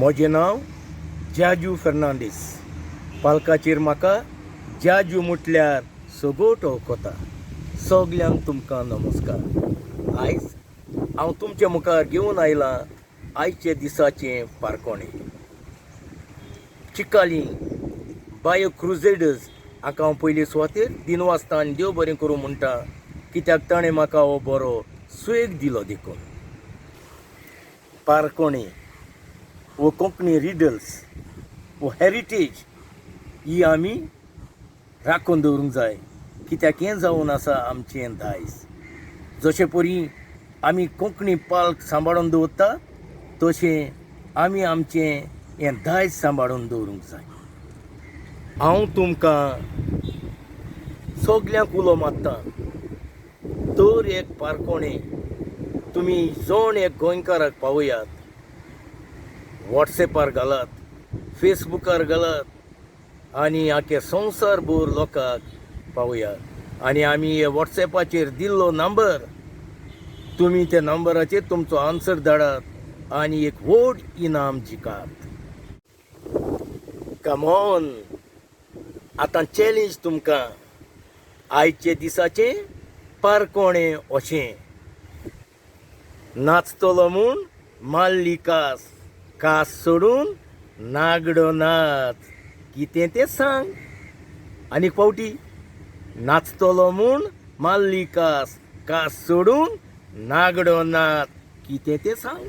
म्हजें नांव जाजू फर्नांडीस. पालकाचेर म्हाका जाजू म्हटल्यार सगोट वळखता. सगल्यांक तुमकां नमस्कार. आयज हांव तुमच्या मुखार घेवन आयलां आयचे दिसाचें पारकोणें. चिकाली बायो क्रुसेडर्स हाका हांव पयलीं सुवातेर दिनवासता आनी देव बरें करूं म्हणटा, कित्याक ताणें म्हाका हो बरो सैक दिलो देखून. पारकोणें वो कोंकणी रिडल्स वो हेरिटेज ही आमी राखून दवरूंक जाय, कित्याक हें जावन आसा आमचें दायज. जशें परी आमी कोंकणी पाल्क सांबाळून दवरता, तशें आमी आमचें हें दायज सांबाळून दवरूंक जाय. हांव तुमकां सगल्यांक उलो मारतां, दर एक पारकोणें तुमी जण एक गोंयकाराक पावयात. वॉट्सॅपार घालात, फेसबुकार घालात आनी आख्या संवसारभर लोकांक पावयात. आनी आमी हे वॉट्सॅपाचेर दिल्लो नंबर, तुमी त्या नंबराचेर तुमचो आन्सर धाडात आनी एक व्हड इनाम जिकात. कम ऑन, आतां चॅलेंज तुमकां. आयचे दिसाचें पारकोणें अशें. नाचतलो म्हूण माल्ली कास, कास सोडून नागडो नाच. कितें तें सांग. आनीक फावटी. नाचतलो म्हूण माल्ली कास, कास सोडून नागडो नाच. कितें तें सांग.